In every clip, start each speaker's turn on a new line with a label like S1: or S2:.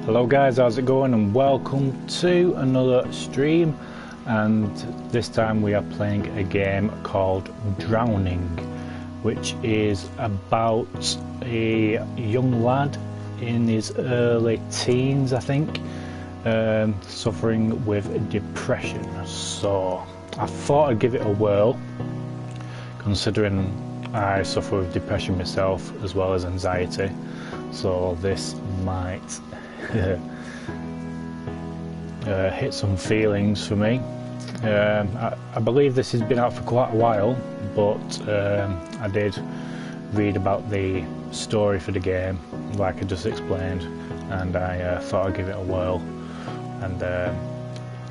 S1: Hello guys, how's it going, and welcome to another stream. And this time we are playing a game called Drowning, which is about a young lad in his early teens, I think, suffering with depression. So I thought I'd give it a whirl, considering I suffer with depression myself as well as anxiety. So this might hit some feelings for me. I believe this has been out for quite a while, but I did read about the story for the game, like I just explained, and I thought I'd give it a whirl. And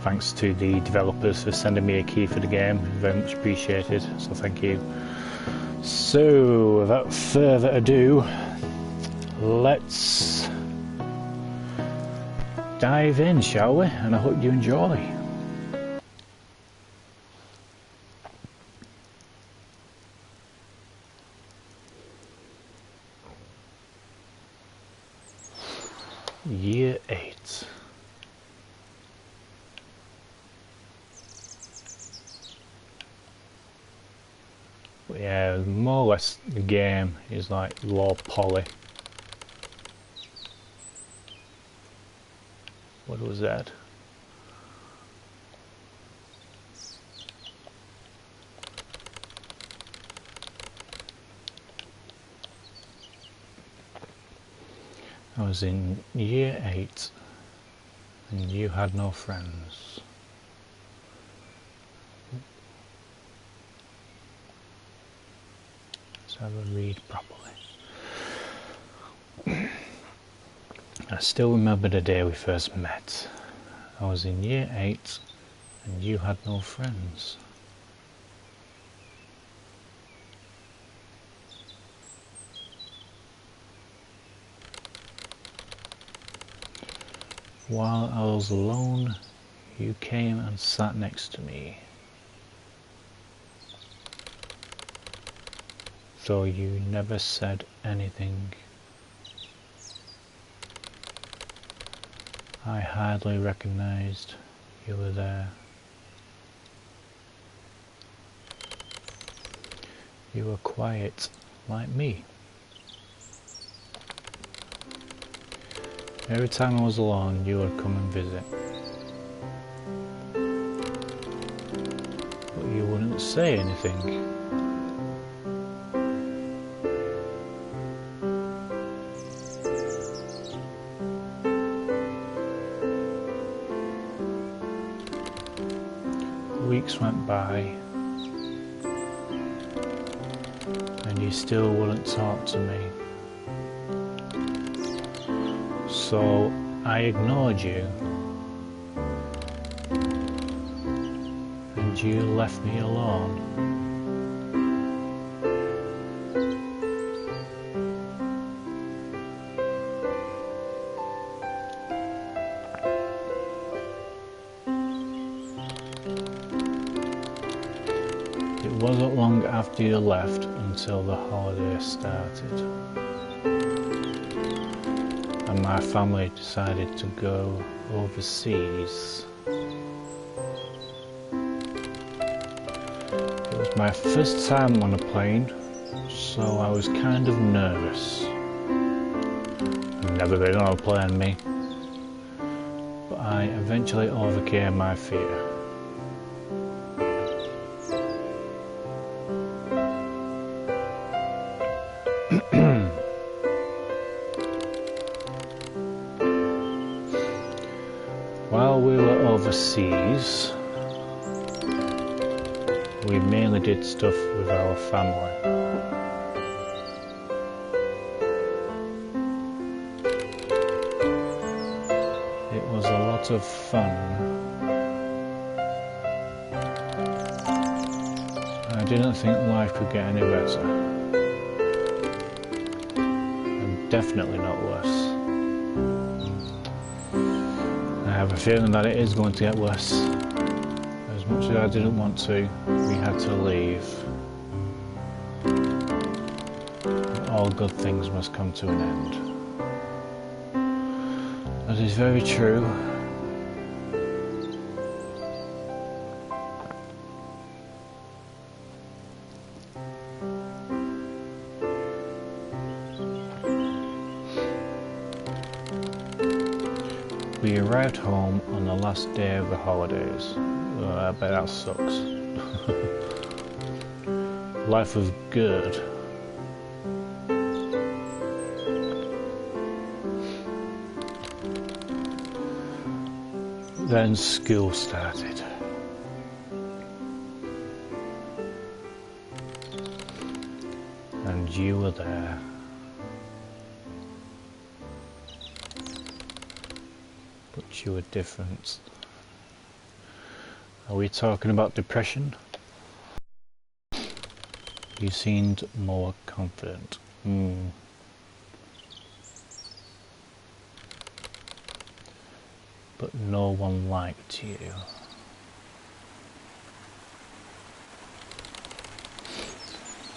S1: thanks to the developers for sending me a key for the game, very much appreciated, so thank you. So without further ado, let's dive in, shall we? And I hope you enjoy. Year 8. But yeah, more or less the game is like low poly. What was that? I was in year 8 and you had no friends. Let's have a read properly. I still remember the day we first met. I was in year 8 and you had no friends. While I was alone, you came and sat next to me. Though you never said anything. I hardly recognized you were there. You were quiet, like me. Every time I was alone, you would come and visit. But you wouldn't say anything. Weeks went by, and you still wouldn't talk to me. So I ignored you, and you left me alone. It wasn't long after you left until the holiday started, and my family decided to go overseas. It was my first time on a plane, so I was kind of nervous. I've never been on a plane, me, but I eventually overcame my fear. While we were overseas, we mainly did stuff with our family. It was a lot of fun. I didn't think life could get any better. And definitely not worse. I have a feeling that it is going to get worse. As much as I didn't want to, we had to leave. And all good things must come to an end. That is very true. We arrived home on the last day of the holidays. I bet that sucks. Life was good. Then school started. And you were there. But you were different. Are we talking about depression? You seemed more confident. But no one liked you.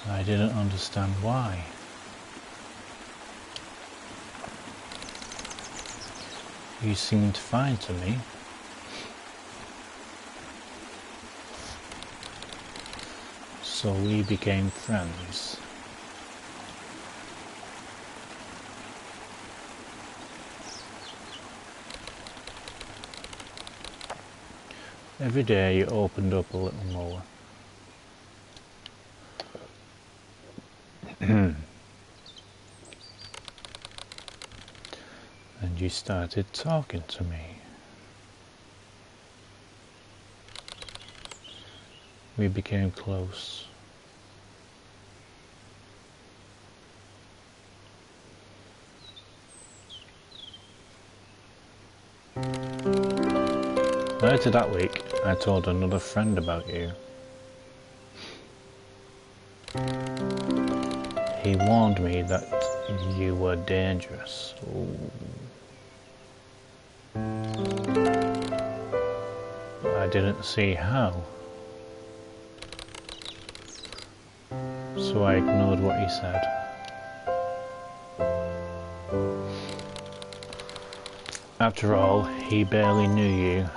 S1: I didn't understand why. You seemed fine to me. So we became friends. Every day you opened up a little more. And you started talking to me. We became close. Later that week, I told another friend about you. He warned me that you were dangerous. I didn't see how. So I ignored what he said. After all, he barely knew you.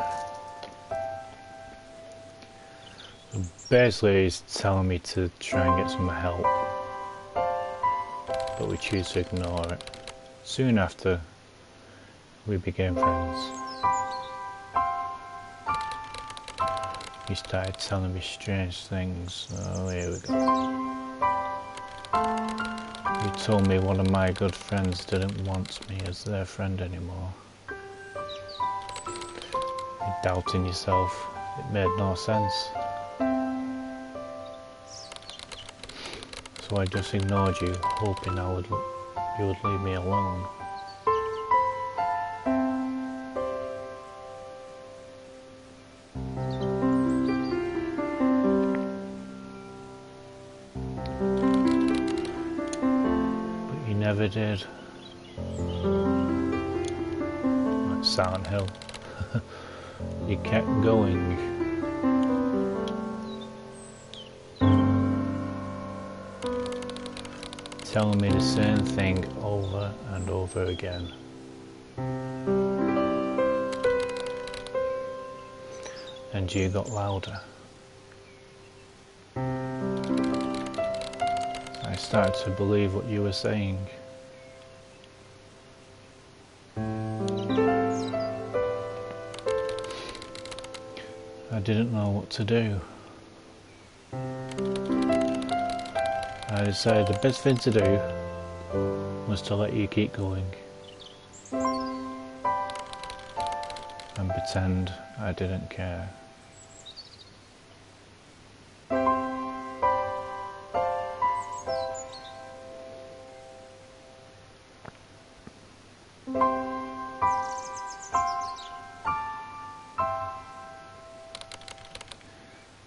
S1: Basically, he's telling me to try and get some help, but we choose to ignore it. Soon after, we became friends. He started telling me strange things. Oh, here we go. He told me one of my good friends didn't want me as their friend anymore. You're doubting yourself. It made no sense. So I just ignored you, hoping you would leave me alone. But you never did. Like Silent Hill. You kept going. Telling me the same thing over and over again. And you got louder. I started to believe what you were saying. I didn't know what to do. I decided the best thing to do was to let you keep going and pretend I didn't care.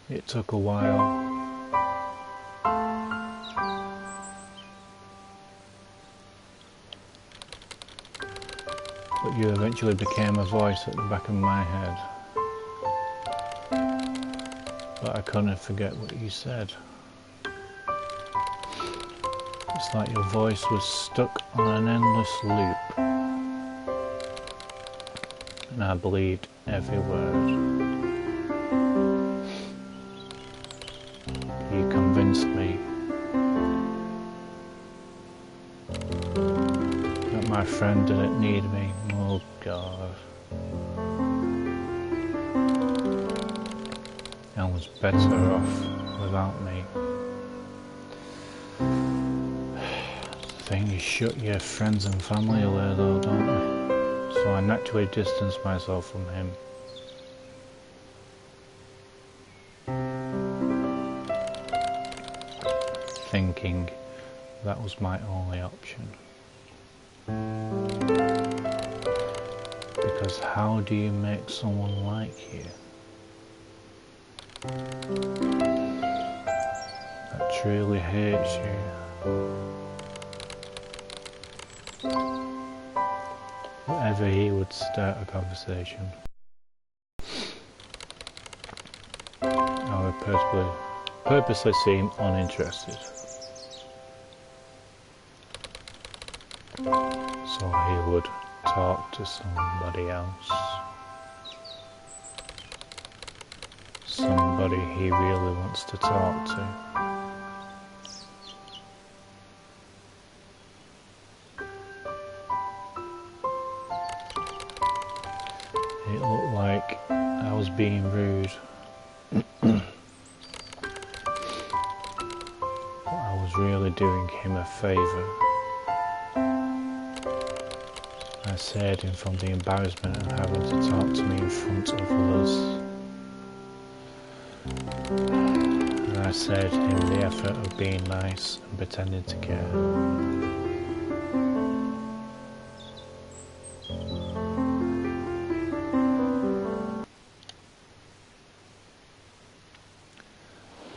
S1: It took a while. But you eventually became a voice at the back of my head. But I couldn't forget what you said. It's like your voice was stuck on an endless loop. and I believed every word. You convinced me that my friend didn't need me. Oh God. I was better off without me. The thing is, shut your friends and family away though, don't they? So I naturally distanced myself from him. Thinking that was my only option. Because how do you make someone like you that truly hates you? Whenever he would start a conversation, I would purposely seem uninterested. So he would talk to somebody else. Somebody he really wants to talk to. It looked like I was being rude. But I was really doing him a favour. I saved him from the embarrassment of having to talk to me in front of others. And I saved him the effort of being nice and pretending to care.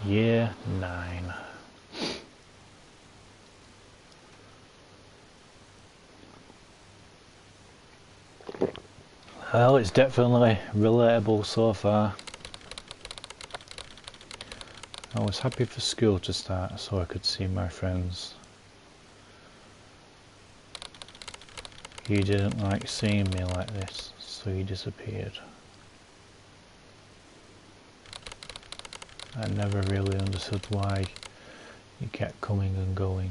S1: Year 9. Well, it's definitely relatable so far. I was happy for school to start so I could see my friends. You didn't like seeing me like this, so you disappeared. I never really understood why you kept coming and going.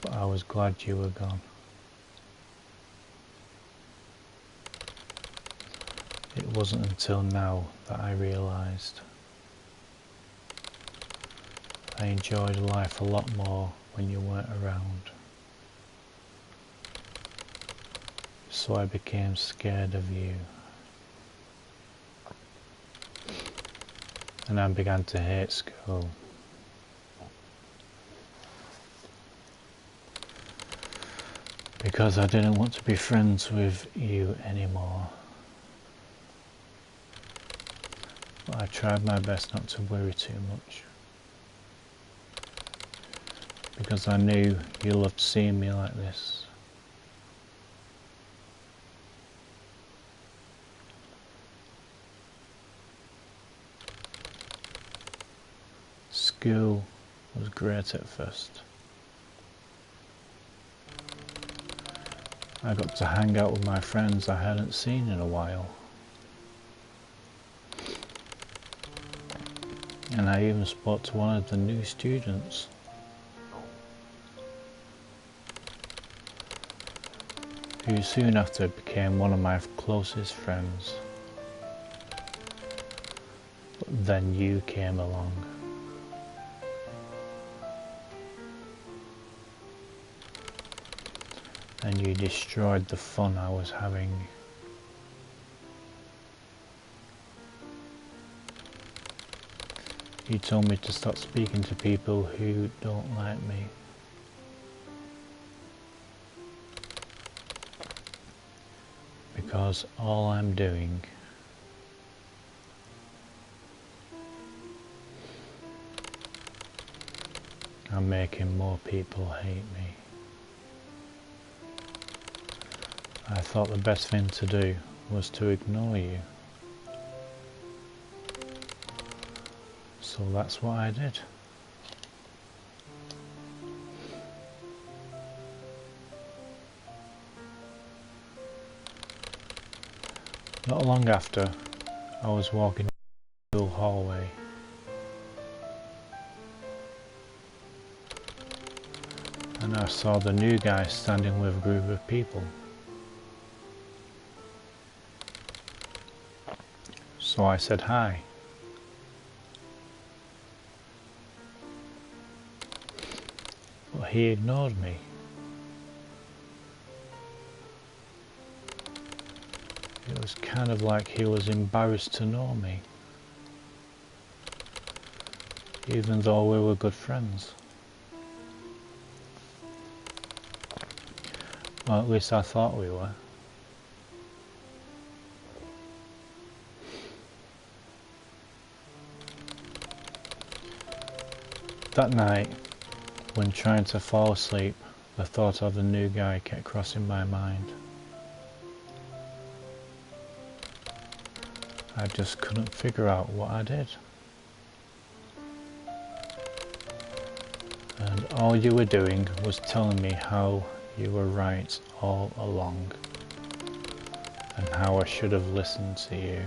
S1: But I was glad you were gone. It wasn't until now that I realised I enjoyed life a lot more when you weren't around. So I became scared of you. And I began to hate school. Because I didn't want to be friends with you anymore. But I tried my best not to worry too much. Because I knew you loved seeing me like this. School was great at first. I got to hang out with my friends I hadn't seen in a while. And I even spoke to one of the new students. Who soon after became one of my closest friends. But then you came along. And you destroyed the fun I was having. You told me to stop speaking to people who don't like me. Because all I'm doing I'm making more people hate me. I thought the best thing to do was to ignore you. So that's what I did. Not long after, I was walking through the hallway. And I saw the new guy standing with a group of people. So I said hi. But he ignored me. It was kind of like he was embarrassed to know me, even though we were good friends. Well, at least I thought we were. That night, when trying to fall asleep, the thought of the new guy kept crossing my mind. I just couldn't figure out what I did. And all you were doing was telling me how you were right all along, and how I should have listened to you.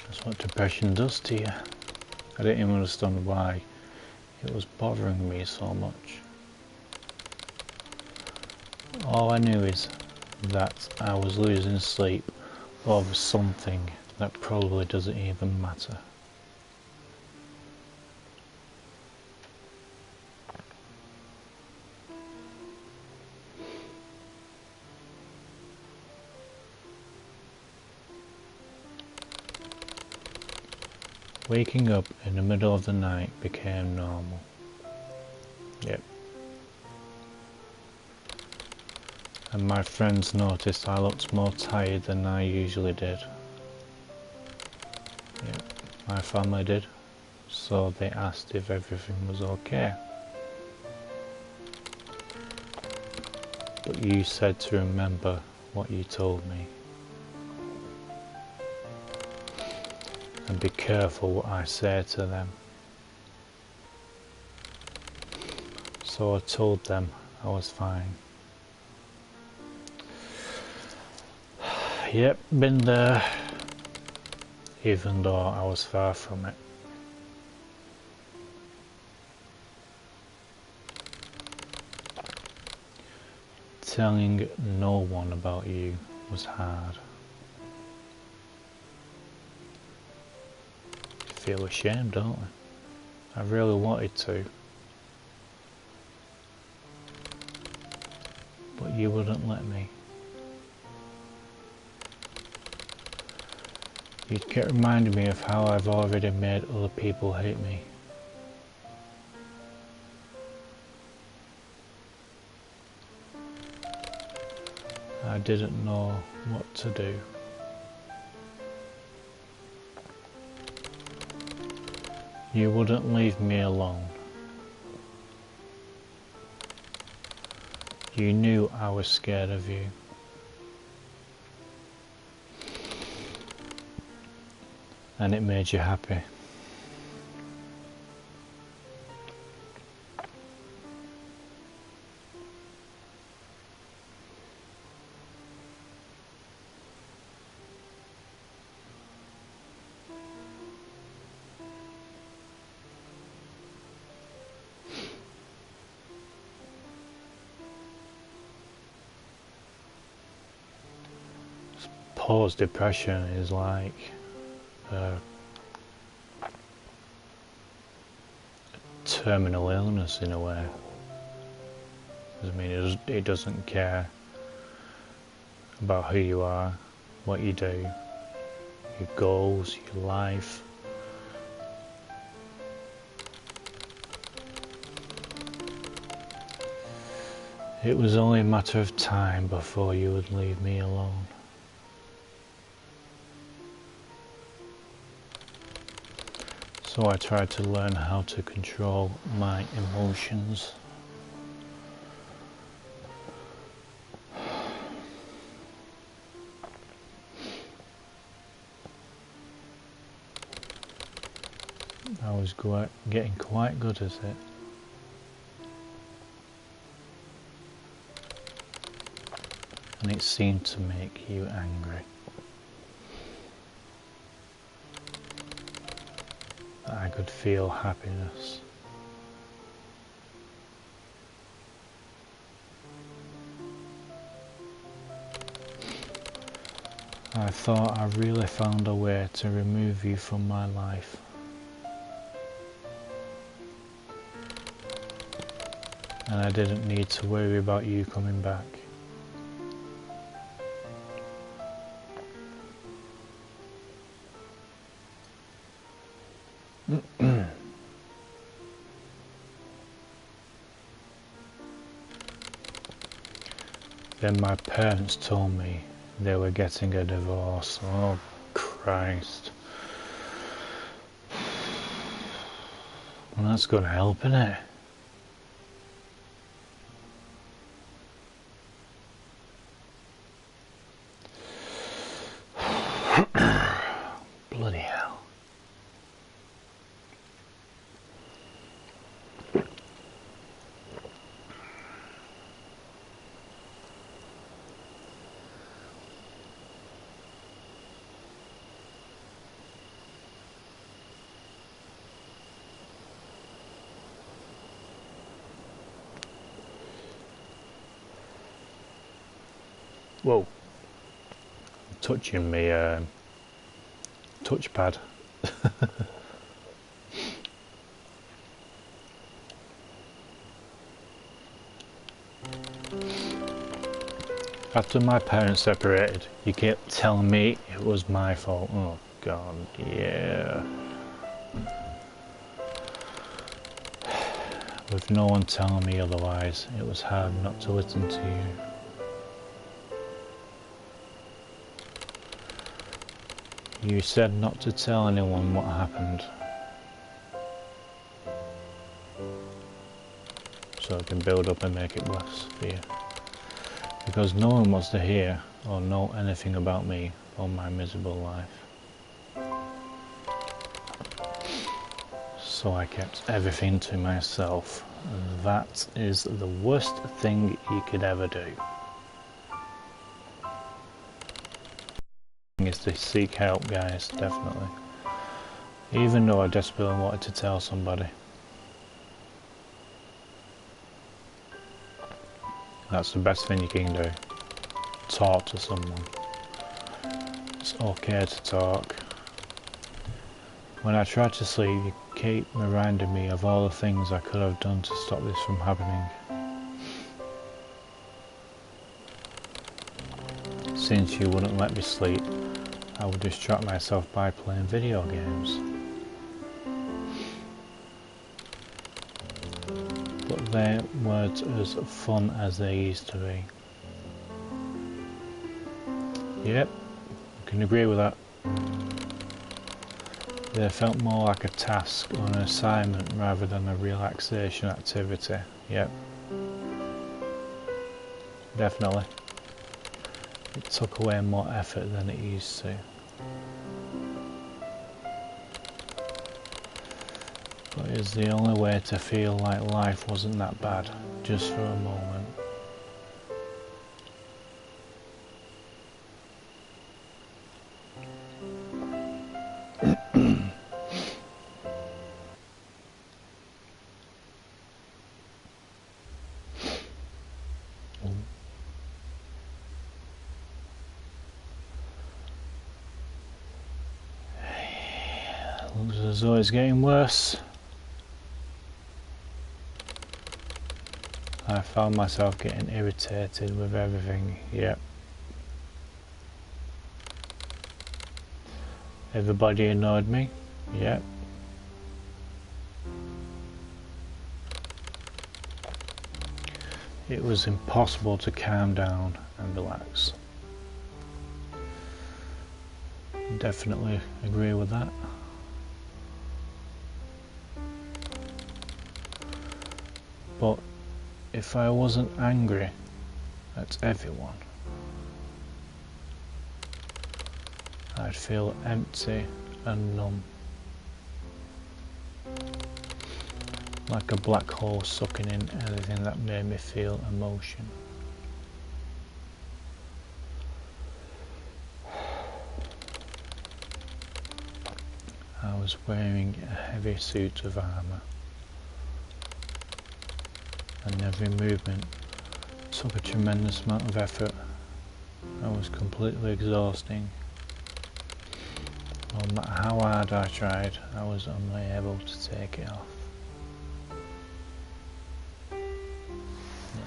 S1: That's what depression does to you. I didn't even understand why it was bothering me so much. All I knew is that I was losing sleep over something that probably doesn't even matter. Waking up in the middle of the night became normal. Yep. And my friends noticed I looked more tired than I usually did. Yep, my family did. So they asked if everything was okay. But you said to remember what you told me. And be careful what I say to them. So I told them I was fine. Yep, been there, even though I was far from it. Telling no one about you was hard. I feel ashamed, don't I? I really wanted to. But you wouldn't let me. You kept reminding me of how I've already made other people hate me. I didn't know what to do. You wouldn't leave me alone. You knew I was scared of you. And it made you happy. Post-depression is like terminal illness in a way. I mean, it doesn't care about who you are, what you do, your goals, your life. It was only a matter of time before you would leave me alone. So I tried to learn how to control my emotions. I was getting quite good at it. and it seemed to make you angry. I could feel happiness. I thought I really found a way to remove you from my life. And I didn't need to worry about you coming back. Then my parents told me they were getting a divorce. Oh Christ. Well, that's gonna help, innit? Bloody hell. Whoa. Touching me touchpad. After my parents separated, you kept telling me it was my fault. Oh God, yeah. With no one telling me otherwise, it was hard not to listen to you. You said not to tell anyone what happened, so it can build up and make it worse for you. Because no one wants to hear or know anything about me or my miserable life. So I kept everything to myself, and that is the worst thing you could ever do. Is to seek help, guys, definitely. Even though I desperately wanted to tell somebody. That's the best thing you can do. Talk to someone. It's okay to talk. When I try to sleep, you keep reminding me of all the things I could have done to stop this from happening. Since you wouldn't let me sleep, I would distract myself by playing video games. But they weren't as fun as they used to be. Yep, I can agree with that. They felt more like a task or an assignment rather than a relaxation activity. Yep. Definitely. It took away more effort than it used to. But it was the only way to feel like life wasn't that bad, just for a moment. Looks as though it's getting worse. I found myself getting irritated with everything. Yep. Everybody annoyed me. Yep. It was impossible to calm down and relax. Definitely agree with that. But if I wasn't angry at everyone, I'd feel empty and numb. Like a black hole sucking in everything that made me feel emotion. was wearing a heavy suit of armour, and every movement took a tremendous amount of effort and was completely exhausting. No matter how hard I tried, I was unable to take it off.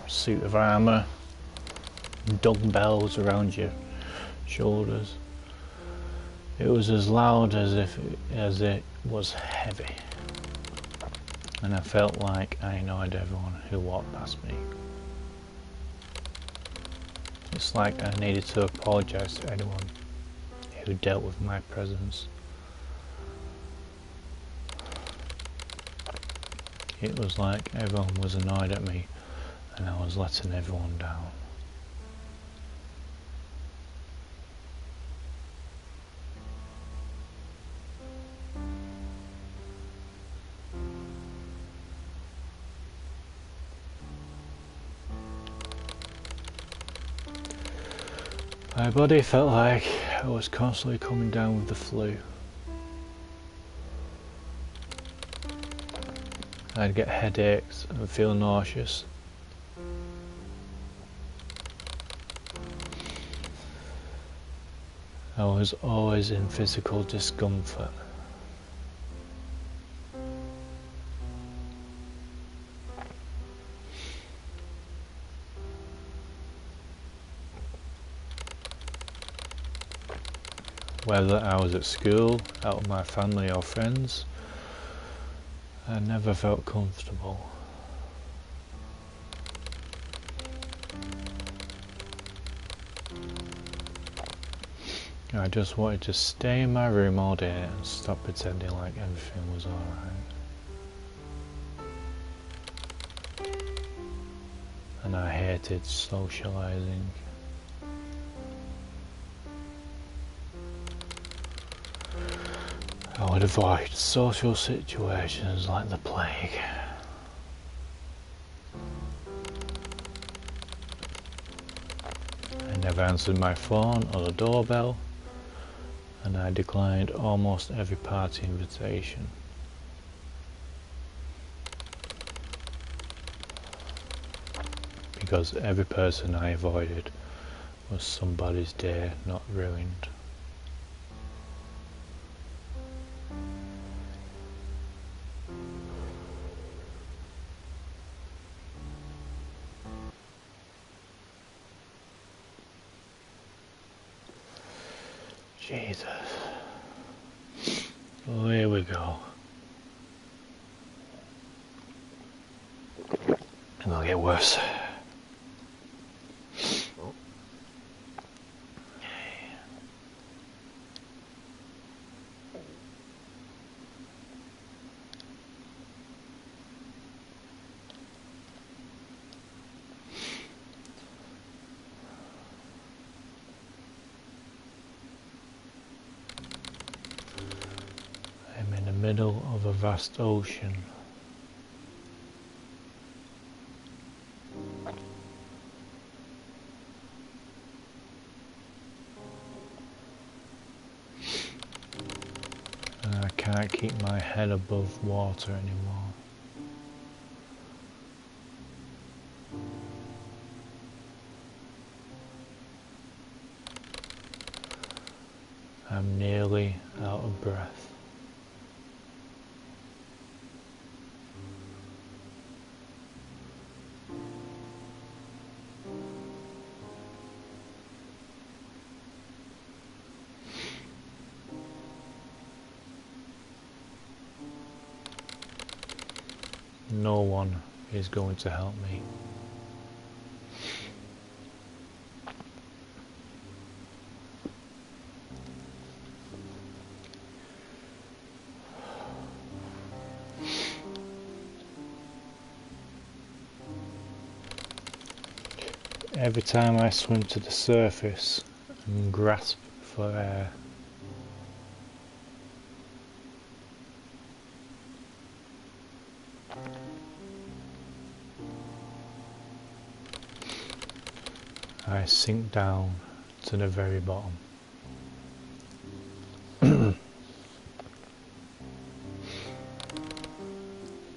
S1: Suit of armour, dumbbells around your shoulders. It was as loud as it was heavy, and I felt like I annoyed everyone who walked past me. It's like I needed to apologise to anyone who dealt with my presence. It was like everyone was annoyed at me and I was letting everyone down. My body felt like I was constantly coming down with the flu. I'd get headaches and feel nauseous. I was always in physical discomfort. Whether I was at school, out with my family or friends, I never felt comfortable. I just wanted to stay in my room all day and stop pretending like everything was alright. And I hated socializing. I would avoid social situations like the plague. I never answered my phone or the doorbell, and I declined almost every party invitation. Because every person I avoided was somebody's day not ruined. Jesus. Oh, here we go. It'll get worse. I'm in the middle of a vast ocean. And I can't keep my head above water anymore. I'm nearly out of breath. No one is going to help me. Every time I swim to the surface and grasp for air, I sink down to the very bottom.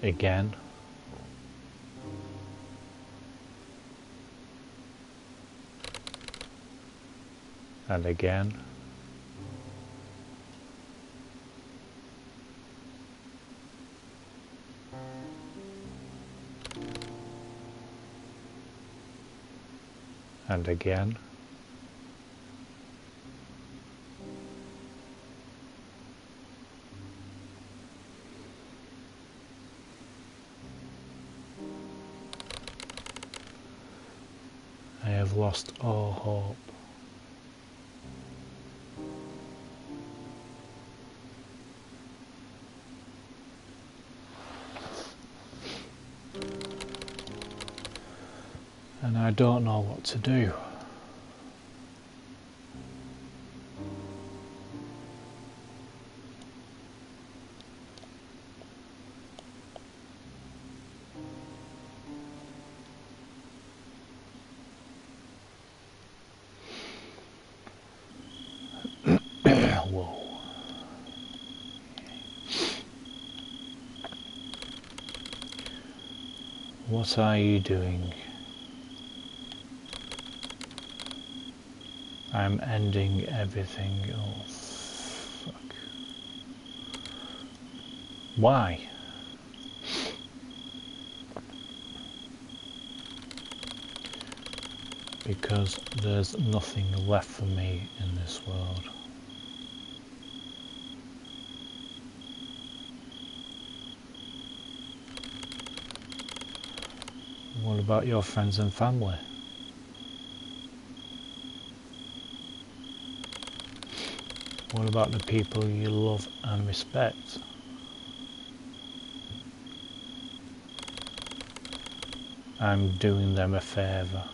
S1: again. And again. And again. I have lost all hope. And I don't know what to do. Whoa. What are you doing? I'm ending everything. Oh, fuck. Why? Because there's nothing left for me in this world. What about your friends and family? What about the people you love and respect? I'm doing them a favour.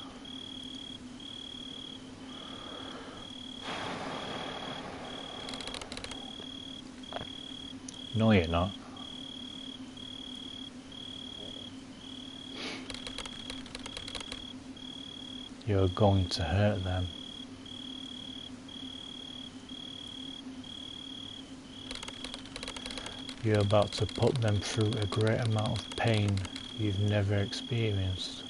S1: No, you're not. You're going to hurt them. You're about to put them through a great amount of pain you've never experienced.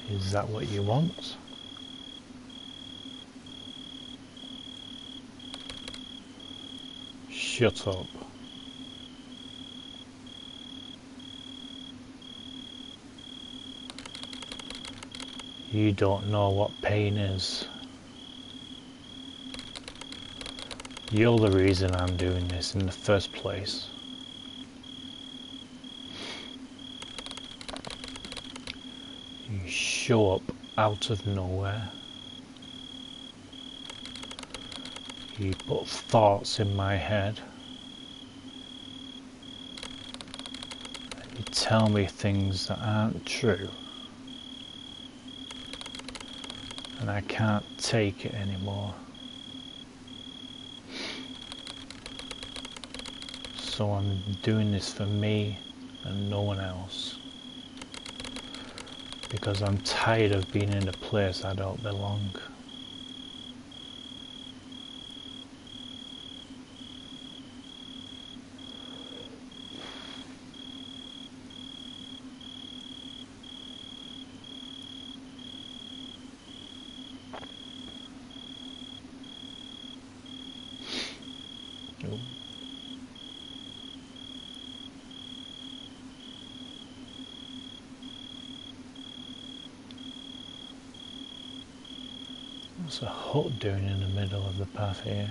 S1: Is that what you want? Shut up. You don't know what pain is. You're the reason I'm doing this in the first place. You show up out of nowhere. You put thoughts in my head. You tell me things that aren't true. And I can't take it anymore. So I'm doing this for me and no one else. Because I'm tired of being in a place I don't belong. What's a hut doing in the middle of the path here?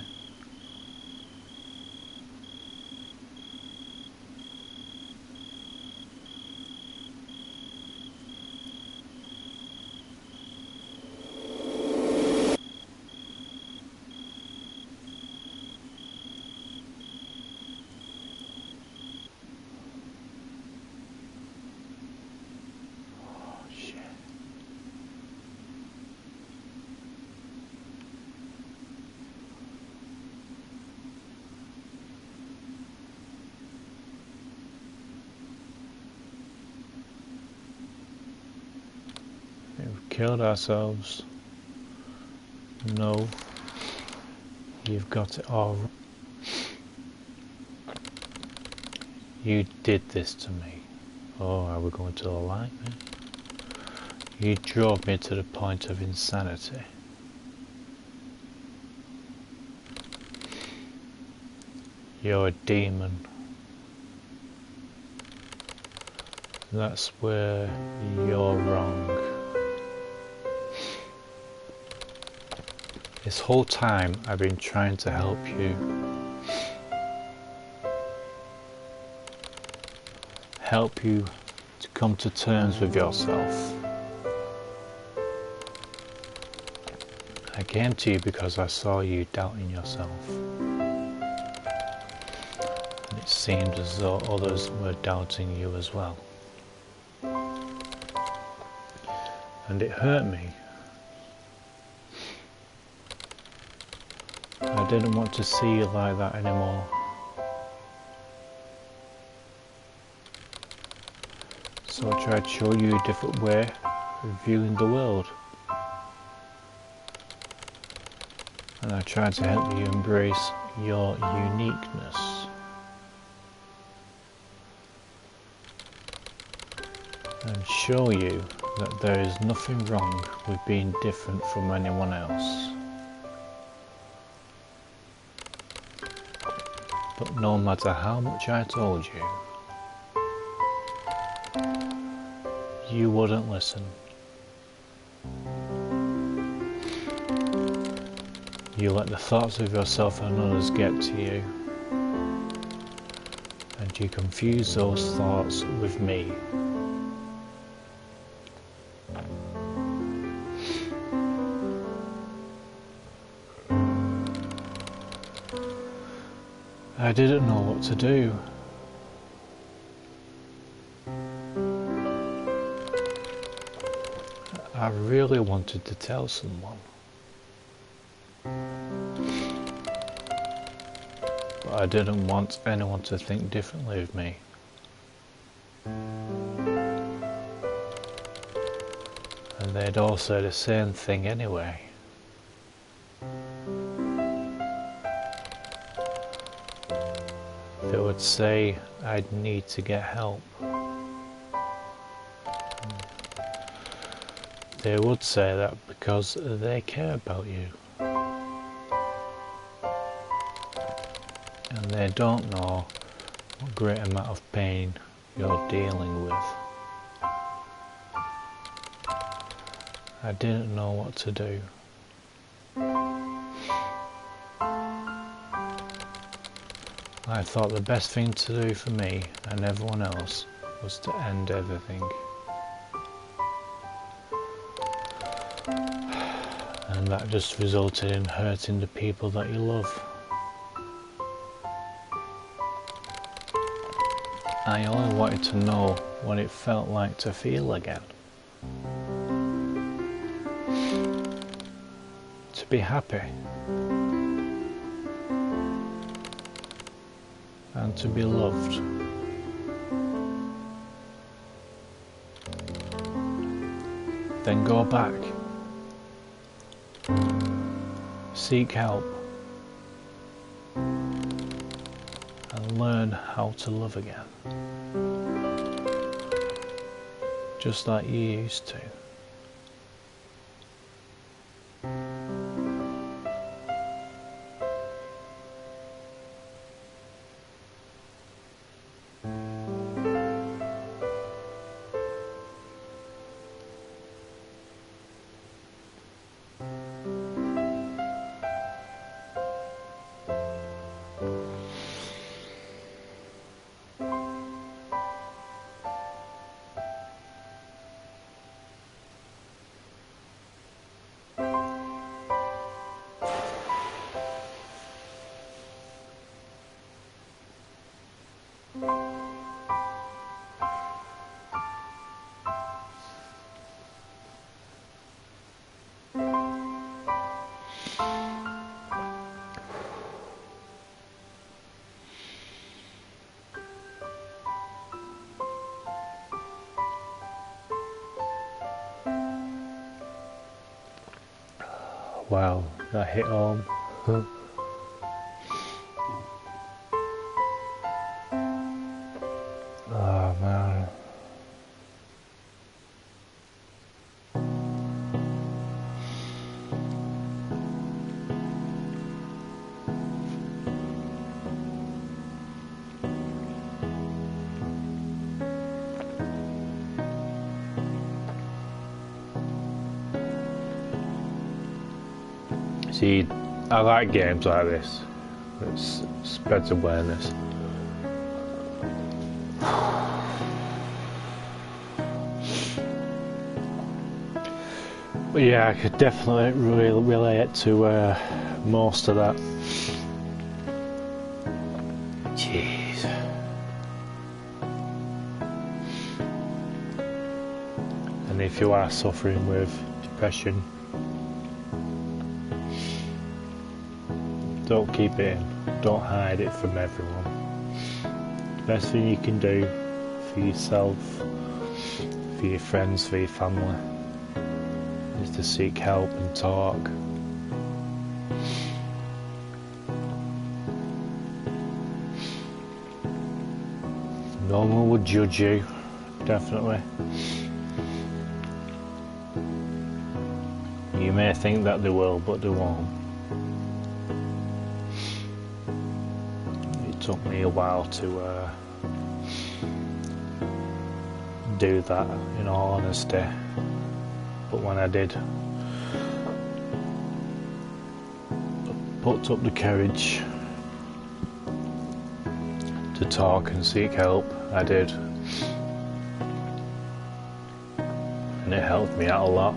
S1: We've killed ourselves. No, you've got it all. You did this to me. Oh, are we going to the light, man? You drove me to the point of insanity. You're a demon. That's where you're wrong. This whole time I've been trying to help you. Help you to come to terms with yourself. I came to you because I saw you doubting yourself. And it seemed as though others were doubting you as well. And it hurt me. I didn't want to see you like that anymore. So I tried to show you a different way of viewing the world. And I tried to help you embrace your uniqueness. And show you that there is nothing wrong with being different from anyone else. But no matter how much I told you, you wouldn't listen. You let the thoughts of yourself and others get to you, and you confuse those thoughts with me. I didn't know what to do. I really wanted to tell someone. But I didn't want anyone to think differently of me. And they'd all say the same thing anyway. They would say I'd need to get help. They would say that because they care about you. And they don't know what great amount of pain you're dealing with. I didn't know what to do. I thought the best thing to do for me and everyone else was to end everything. And that just resulted in hurting the people that you love. I only wanted to know what it felt like to feel again. To be happy. And to be loved. Then go back. Seek help. And learn how to love again. Just like you used to. Wow, that hit home. Oh man. See, I like games like this. It spreads awareness. But yeah, I could definitely really relate to most of that. Jeez. And if you are suffering with depression, don't keep it in. Don't hide it from everyone. The best thing you can do for yourself, for your friends, for your family, is to seek help and talk. No one would judge you, definitely. You may think that they will, but they won't. It took me a while to do that, in all honesty. But when I did, put up the courage to talk and seek help, I did. And it helped me out a lot.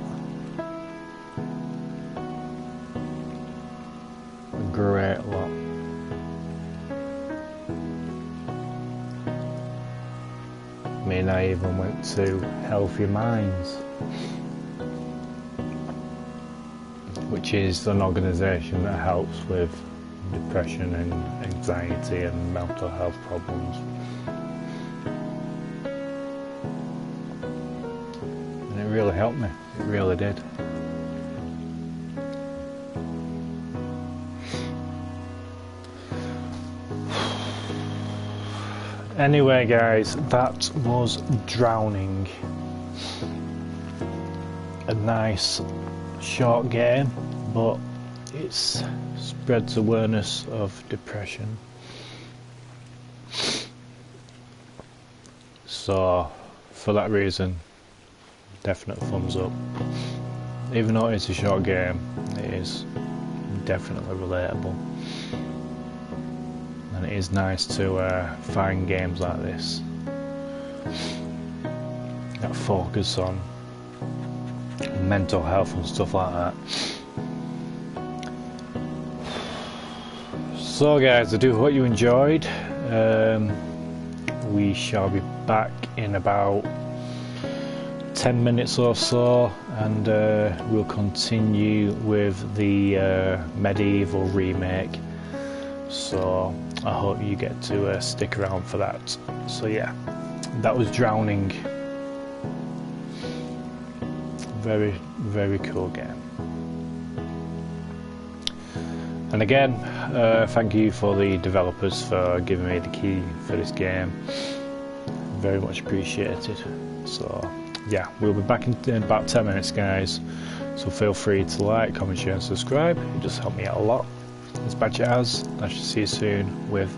S1: A great lot. I mean, I even went to Healthy Minds, which is an organisation that helps with depression and anxiety and mental health problems. And it really helped me, it really did. Anyway guys, that was Drowning. A nice short game, but it spreads awareness of depression. So for that reason, definite thumbs up. Even though it's a short game, it is definitely relatable. And it is nice to find games like this that focus on mental health and stuff like that. So guys, I do hope you enjoyed. We shall be back in about 10 minutes or so, and we'll continue with the Medieval remake. So I hope you get to stick around for that. So yeah, that was Drowning. Very, very cool game. And again, thank you for the developers for giving me the key for this game. Very much appreciated. So yeah, we'll be back in about 10 minutes guys. So feel free to like, comment, share and subscribe. It just helped me out a lot. It's HatCHeTHaZ. I shall see you soon with